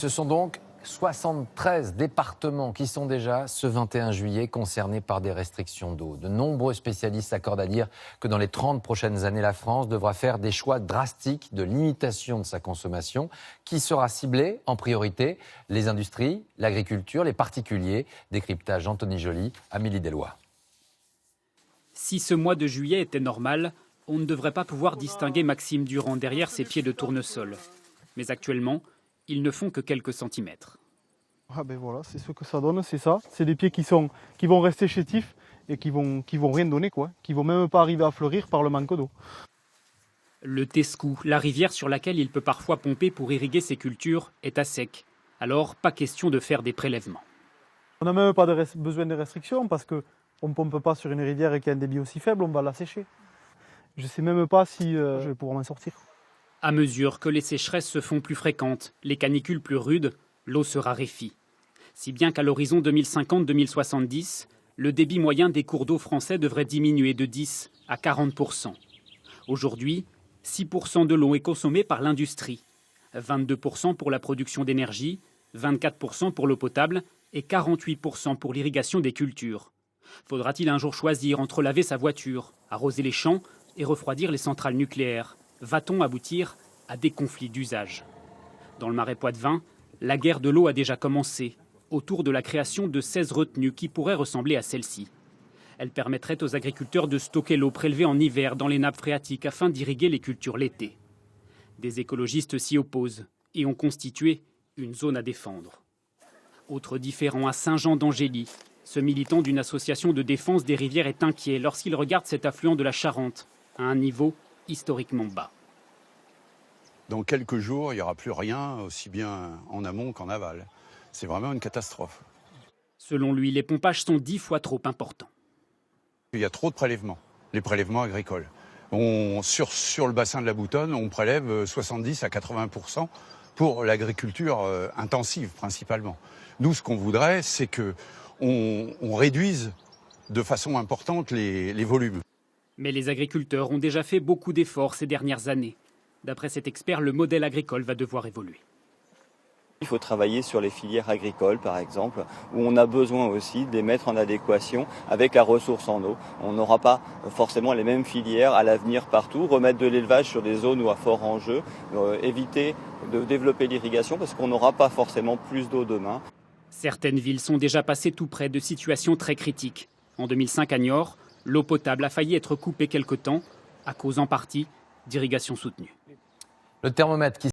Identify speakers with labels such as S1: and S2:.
S1: Ce sont donc 73 départements qui sont déjà, ce 21 juillet, concernés par des restrictions d'eau. De nombreux spécialistes s'accordent à dire que dans les 30 prochaines années, la France devra faire des choix drastiques de limitation de sa consommation, qui sera ciblée en priorité les industries, l'agriculture, les particuliers. Décryptage Anthony Joly, Amélie Deloy.
S2: Si ce mois de juillet était normal, on ne devrait pas pouvoir distinguer Maxime Durand derrière ses pieds de tournesol. Mais actuellement, ils ne font que quelques centimètres.
S3: Ah ben voilà, c'est ce que ça donne, c'est ça. C'est des pieds qui vont rester chétifs et qui vont rien donner, quoi. Qui vont même pas arriver à fleurir par le manque d'eau.
S2: Le Tescou, la rivière sur laquelle il peut parfois pomper pour irriguer ses cultures, est à sec. Alors, pas question de faire des prélèvements.
S3: On n'a même pas besoin de restrictions parce qu'on ne pompe pas sur une rivière qui a un débit aussi faible, on va la sécher. Je ne sais même pas si je vais pouvoir m'en sortir.
S2: À mesure que les sécheresses se font plus fréquentes, les canicules plus rudes, l'eau se raréfie. Si bien qu'à l'horizon 2050-2070, le débit moyen des cours d'eau français devrait diminuer de 10 à 40%. Aujourd'hui, 6% de l'eau est consommée par l'industrie, 22% pour la production d'énergie, 24% pour l'eau potable et 48% pour l'irrigation des cultures. Faudra-t-il un jour choisir entre laver sa voiture, arroser les champs et refroidir les centrales nucléaires? Va-t-on aboutir à des conflits d'usage? Dans le Marais Poitevin, la guerre de l'eau a déjà commencé, autour de la création de 16 retenues qui pourraient ressembler à celle-ci. Elles permettraient aux agriculteurs de stocker l'eau prélevée en hiver dans les nappes phréatiques afin d'irriguer les cultures l'été. Des écologistes s'y opposent et ont constitué une zone à défendre. Autre différend à Saint-Jean-d'Angély. Ce militant d'une association de défense des rivières est inquiet lorsqu'il regarde cet affluent de la Charente à un niveau historiquement bas.
S4: Dans quelques jours, il n'y aura plus rien, aussi bien en amont qu'en aval. C'est vraiment une catastrophe.
S2: Selon lui, les pompages sont 10 fois trop importants.
S4: Il y a trop de prélèvements, les prélèvements agricoles. Sur le bassin de la Boutonne, on prélève 70 à 80% pour l'agriculture intensive principalement. Nous, ce qu'on voudrait, c'est qu'on réduise de façon importante les volumes.
S2: Mais les agriculteurs ont déjà fait beaucoup d'efforts ces dernières années. D'après cet expert, le modèle agricole va devoir évoluer.
S5: Il faut travailler sur les filières agricoles, par exemple, où on a besoin aussi de les mettre en adéquation avec la ressource en eau. On n'aura pas forcément les mêmes filières à l'avenir partout. Remettre de l'élevage sur des zones où à fort enjeu, éviter de développer l'irrigation parce qu'on n'aura pas forcément plus d'eau demain.
S2: Certaines villes sont déjà passées tout près de situations très critiques. En 2005 à Niort, l'eau potable a failli être coupée quelque temps, à cause en partie d'irrigation soutenue.
S1: Le thermomètre qui